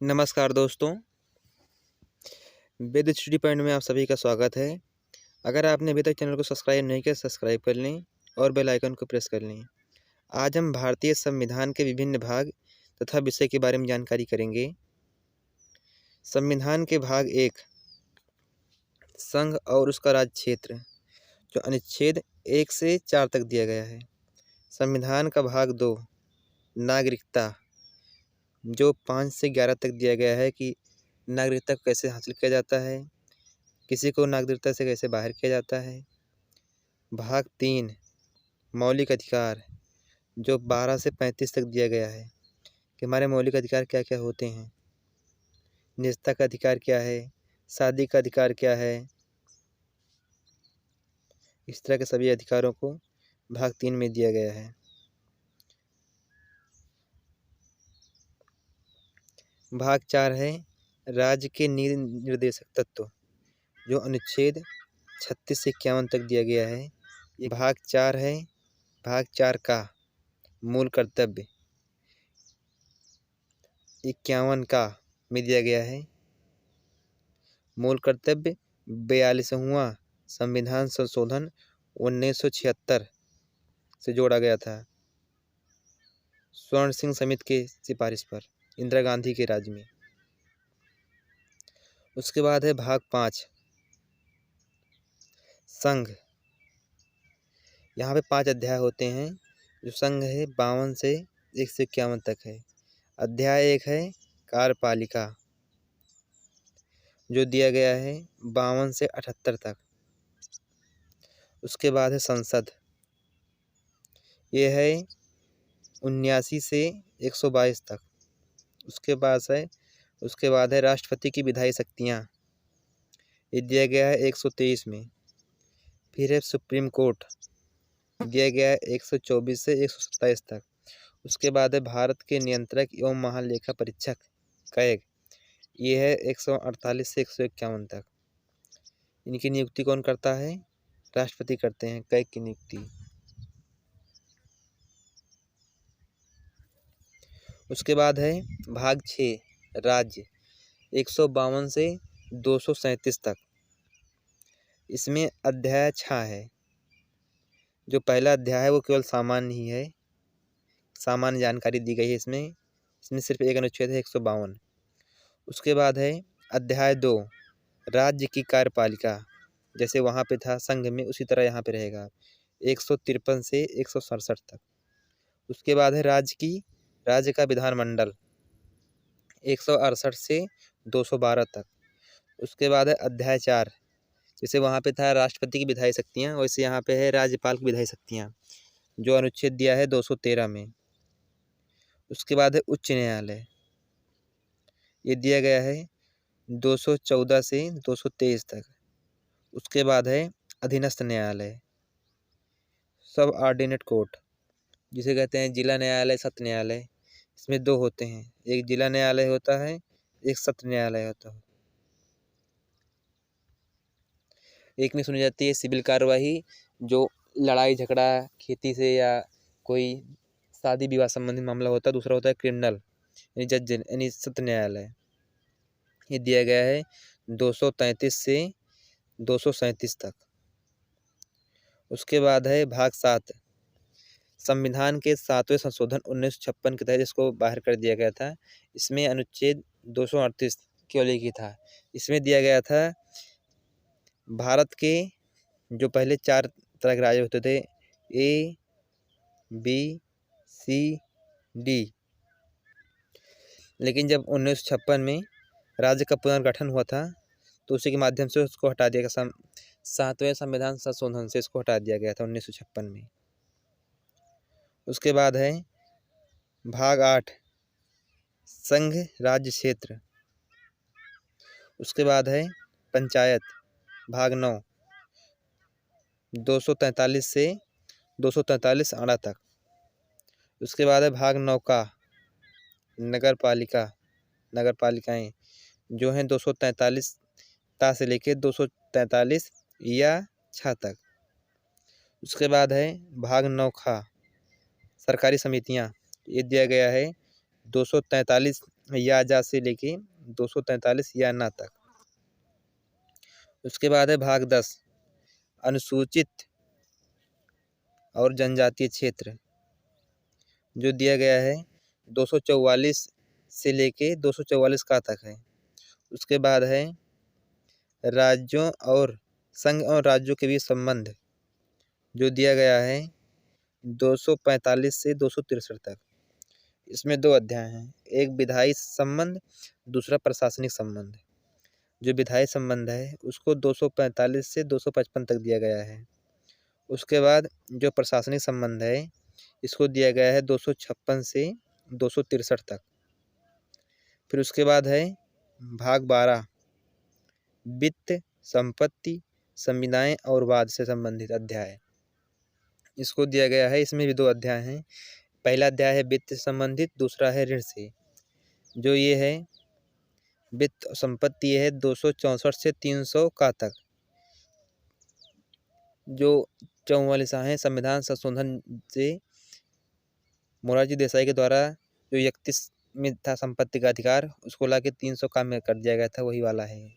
नमस्कार दोस्तों, वेद study point में आप सभी का स्वागत है। अगर आपने अभी तक चैनल को सब्सक्राइब नहीं किया, सब्सक्राइब कर लें और बेल आइकन को प्रेस कर लें। आज हम भारतीय संविधान के विभिन्न भाग तथा विषय के बारे में जानकारी करेंगे। संविधान के भाग 1 संघ और उसका राज्य क्षेत्र, जो अनुच्छेद 1 से 4 तक दिया गया है। संविधान का भाग 2 नागरिकता, जो 5 से 11 तक दिया गया है कि नागरिकता को कैसे हासिल किया जाता है, किसी को नागरिकता से कैसे बाहर किया जाता है। भाग 3 मौलिक अधिकार, जो 12 से 35 तक दिया गया है कि हमारे मौलिक अधिकार क्या क्या होते हैं। निजता का अधिकार क्या है, शादी का अधिकार क्या है, इस तरह के सभी अधिकारों को भाग 3 में दिया गया है। भाग 4 है राज्य के निर्देशक तत्व, जो अनुच्छेद 36 से 51 तक दिया गया है। ये भाग 4 है। भाग 4 का मूल कर्तव्य 51 का में दिया गया है। मूल कर्तव्य 42वां संविधान संशोधन 1976 से जोड़ा गया था, स्वर्ण सिंह समिति के सिफारिश पर, इंदिरा गांधी के राज में। उसके बाद है भाग 5 संघ। यहाँ पे 5 अध्याय होते हैं। जो संघ है 52 से 151 तक है। अध्याय 1 है कार्यपालिका, जो दिया गया है 52 से 78 तक। उसके बाद है संसद, ये है 79 से 122 तक। उसके बाद है राष्ट्रपति की विधायी शक्तियाँ, ये दिया गया है 123 में। फिर है सुप्रीम कोर्ट, दिया गया है 124 से 127 तक। उसके बाद है भारत के नियंत्रक एवं महालेखा परीक्षक कैग, ये है 148 से 151 तक। इनकी नियुक्ति कौन करता है? राष्ट्रपति करते हैं कैग की नियुक्ति। उसके बाद है भाग 6 राज्य, 152 से 237 तक। इसमें अध्याय 6 है। जो पहला अध्याय है वो केवल सामान्य ही है, सामान्य जानकारी दी गई है इसमें सिर्फ एक अनुच्छेद है 152। उसके बाद है अध्याय 2 राज्य की कार्यपालिका, जैसे वहाँ पे था संघ में उसी तरह यहाँ पे रहेगा, 153 से 167 तक। उसके बाद है राज्य का विधानमंडल, 168 से 212 तक। उसके बाद है अध्याय 4, जैसे वहाँ पे था राष्ट्रपति की विधायी शक्तियाँ, वैसे यहाँ पे है राज्यपाल की विधायी शक्तियाँ, जो अनुच्छेद दिया है 213 में। उसके बाद है उच्च न्यायालय, ये दिया गया है 214 से 223 तक। उसके बाद है अधीनस्थ न्यायालय, सब ऑर्डिनेट कोर्ट, जिसे कहते हैं जिला न्यायालय, सत्र न्यायालय। इसमें 2 होते हैं, एक जिला न्यायालय होता है, एक सत्र न्यायालय होता है। एक में सुनी जाती है सिविल कार्यवाही, जो लड़ाई झगड़ा खेती से या कोई शादी विवाह संबंधी मामला होता है। दूसरा होता है क्रिमिनल यानी जज यानी सत्र न्यायालय, ये दिया गया है 233 से 237 तक। उसके बाद है भाग 7 संविधान के 7वें संशोधन 1956 के तहत इसको बाहर कर दिया गया था। इसमें अनुच्छेद 238 केवल एक ही था। इसमें दिया गया था भारत के जो पहले 4 तरह के राज्य होते थे, ए बी सी डी, लेकिन जब 1956 में राज्य का पुनर्गठन हुआ था तो उसी के माध्यम से उसको हटा दिया गया। 7वें संविधान संशोधन से इसको हटा दिया गया था 1956 में। उसके बाद है भाग 8 संघ राज्य क्षेत्र। उसके बाद है पंचायत, भाग 9 243 से 243 आड़ा तक। उसके बाद है भाग 9 का नगर पालिकाएँ, जो हैं 243 ता से लेके 243 या छा तक। उसके बाद है भाग 9 खा सरकारी समितियाँ, ये दिया गया है 243 या जा से लेके 243 या ना तक। उसके बाद है भाग 10 अनुसूचित और जनजातीय क्षेत्र, जो दिया गया है 244 से लेके 244 का तक है। उसके बाद है राज्यों और संघ और राज्यों के बीच संबंध, जो दिया गया है 245 से 263 तक। इसमें 2 अध्याय हैं, एक विधायी संबंध, दूसरा प्रशासनिक संबंध। जो विधायी संबंध है उसको 245 से 255 तक दिया गया है। उसके बाद जो प्रशासनिक संबंध है इसको दिया गया है 256 से 263 तक। फिर उसके बाद है भाग 12 वित्त, संपत्ति, संविदाएं और वाद से संबंधित अध्याय, इसको दिया गया है। इसमें भी 2 अध्याय हैं, पहला अध्याय है वित्त से संबंधित, दूसरा है ऋण से। जो ये है वित्त और संपत्ति है 264 से 300 का तक। जो 44 हैं संविधान संशोधन से मोरारजी देसाई के द्वारा जो 31 में था संपत्ति का अधिकार, उसको लाके 300 का में कर दिया गया था, वही वाला है।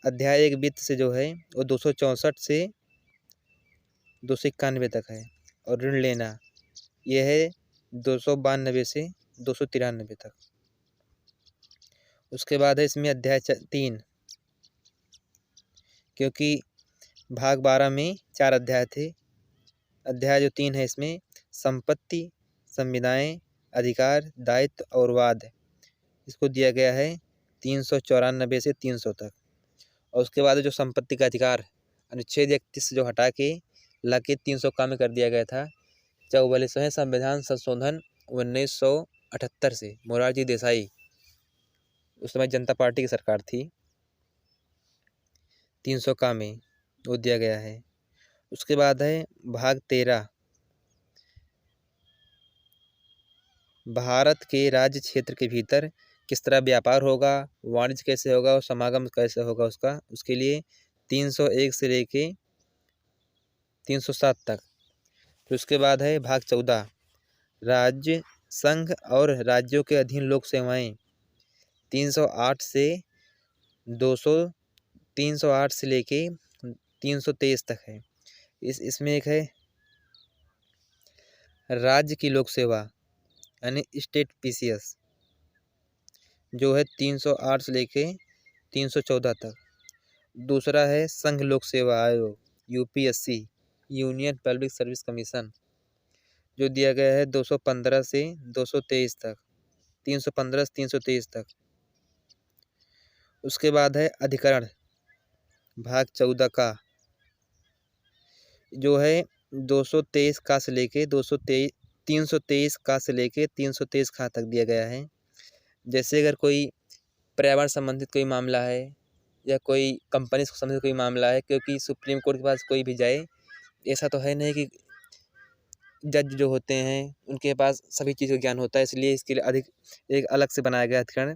अध्याय 1 वित्त से जो है वो 264 से 291 तक है, और ऋण लेना ये है 292 से 293 तक। उसके बाद है इसमें अध्याय 3, क्योंकि भाग 12 में 4 अध्याय थे। अध्याय जो 3 है इसमें संपत्ति, संविदाएं, अधिकार, दायित्व और वाद, इसको दिया गया है 394 से 300 तक। और उसके बाद जो संपत्ति का अधिकार अनुच्छेद 31 जो हटा के लाके 300 का में कर दिया गया था 44वें संविधान संशोधन 1978 से मोरारजी देसाई, उस समय जनता पार्टी की सरकार थी, 300 का में वो दिया गया है। उसके बाद है भाग 13 भारत के राज्य क्षेत्र के भीतर किस तरह व्यापार होगा, वाणिज्य कैसे होगा और समागम कैसे होगा उसका, उसके लिए 301 से लेके 307 तक। फिर उसके बाद है भाग 14 राज्य, संघ और राज्यों के अधीन लोक सेवाएं 308 से 308 से लेके 323 तक है। इसमें एक है राज्य की लोक सेवा यानी स्टेट पीसीएस, जो है 308 से लेके 314 तक। दूसरा है संघ लोक सेवा आयोग UPSC, union public service commission, जो दिया गया है 215 से 223 तक, 315 से 323 तक। उसके बाद है अधिकरण भाग 14 का, जो है 223 का से लेके 323 का से लेके 323 का तक दिया गया है। जैसे अगर कोई पर्यावरण संबंधित कोई मामला है या कोई कंपनी से संबंधित कोई मामला है, क्योंकि सुप्रीम कोर्ट के पास कोई भी जाए, ऐसा तो है नहीं कि जज जो होते हैं उनके पास सभी चीज़ का ज्ञान होता है, इसलिए इसके लिए अधिक एक अलग से बनाया गया अधिकरण।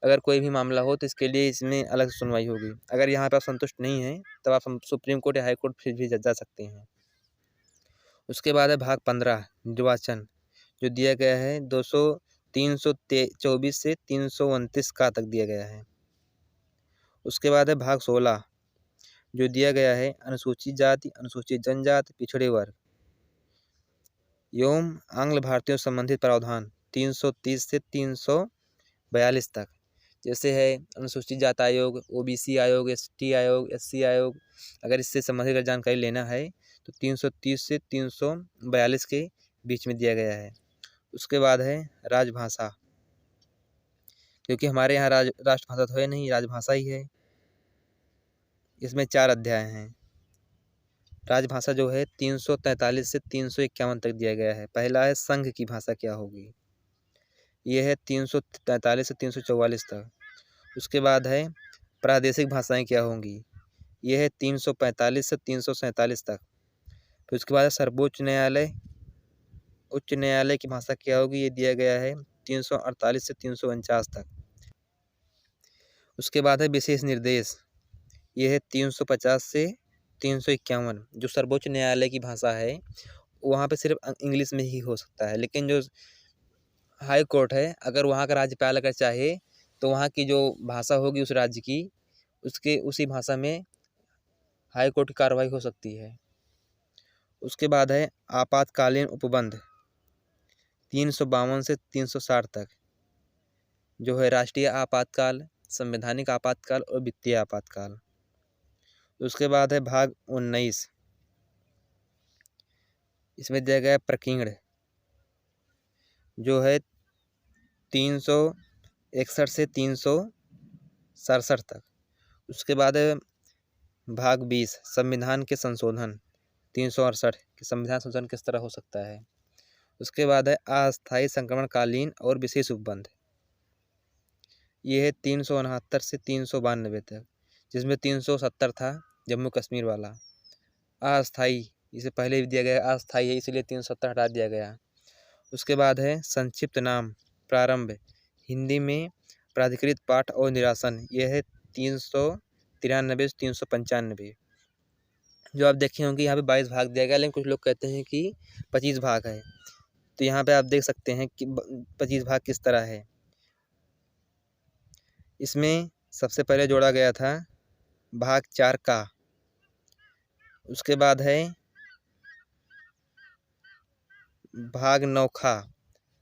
अगर कोई भी मामला हो तो इसके लिए इसमें अलग सुनवाई होगी। अगर यहाँ पर आप संतुष्ट नहीं हैं तब आप सुप्रीम कोर्ट या हाई कोर्ट फिर भी जा सकते हैं। उसके बाद है भाग 15 निर्वाचन, जो दिया गया है 324 से 329 का तक दिया गया है। उसके बाद है भाग 16 जो दिया गया है अनुसूचित जाति, अनुसूचित जनजाति, पिछड़े वर्ग एवं आंग्ल भारतीयों संबंधित प्रावधान 330 से 342 तक। जैसे है अनुसूचित जाति आयोग, ओबीसी आयोग, एसटी आयोग, एससी आयोग, अगर इससे संबंधित अगर जानकारी लेना है तो 330 से 342 के बीच में दिया गया है। उसके बाद है राजभाषा, क्योंकि हमारे यहाँ राष्ट्रभाषा तो है नहीं, राजभाषा ही है। इसमें 4 अध्याय हैं। राजभाषा जो है 343 से 351 तक दिया गया है। पहला है संघ की भाषा क्या होगी, यह है 343 से 344 तक। उसके बाद है प्रादेशिक भाषाएं क्या होंगी, यह है 345 से 347 तक। फिर उसके बाद है सर्वोच्च न्यायालय, उच्च न्यायालय की भाषा क्या होगी, ये दिया गया है 348 से 349 तक। उसके बाद है विशेष निर्देश, यह है 350 से 351। जो सर्वोच्च न्यायालय की भाषा है वहाँ पे सिर्फ इंग्लिश में ही हो सकता है, लेकिन जो हाई कोर्ट है। अगर वहाँ का राज्यपाल अगर चाहे तो वहाँ की जो भाषा होगी उस राज्य की, उसके उसी भाषा में हाई कोर्ट की कार्रवाई हो सकती है। उसके बाद है आपातकालीन उपबंध 352 से 360 तक, जो है राष्ट्रीय आपातकाल, संवैधानिक आपातकाल और वित्तीय आपातकाल। उसके बाद है भाग 19, इसमें दिया गया प्रकीर्ण, जो है 361 से 367 तक। उसके बाद है भाग 20, संविधान के संशोधन 368 कि संविधान संशोधन किस तरह हो सकता है। उसके बाद है अस्थायी संक्रमणकालीन और विशेष उपबंध, ये है 369 से 392 तक, जिसमें 370 था जम्मू कश्मीर वाला। अस्थायी, इसे पहले भी दिया गया अस्थायी है, इसलिए 370 हटा दिया गया। उसके बाद है संक्षिप्त नाम प्रारंभ, हिंदी में प्राधिकृत पाठ और निरासन, यह है 393 से 395। जो आप देखे होंगे यहाँ पे 22 भाग दिया गया, लेकिन कुछ लोग कहते हैं कि 25 भाग है। तो यहाँ पे आप देख सकते हैं कि 25 भाग किस तरह है। इसमें सबसे पहले जोड़ा गया था भाग 4 का। उसके बाद है भाग 9 खा,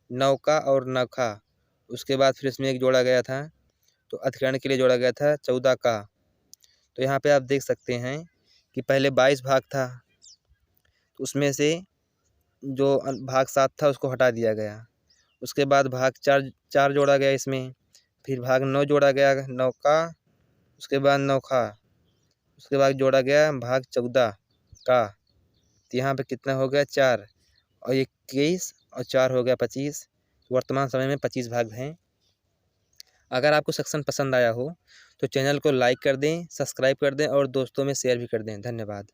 नौका और नखा। उसके बाद फिर इसमें एक जोड़ा गया था, तो अधिकरण के लिए जोड़ा गया था 14 का। तो यहाँ पे आप देख सकते हैं कि पहले 22 भाग था, तो उसमें से जो भाग 7 था उसको हटा दिया गया। उसके बाद भाग 4 जोड़ा गया इसमें, फिर भाग 9 जोड़ा गया नौका, उसके बाद नौखा, उसके बाद जोड़ा गया भाग 14 का। तो यहाँ पे कितना हो गया 4 और 21 और 4 हो गया 25। वर्तमान समय में 25 भाग हैं। अगर आपको सेक्शन पसंद आया हो तो चैनल को लाइक कर दें, सब्सक्राइब कर दें और दोस्तों में शेयर भी कर दें। धन्यवाद।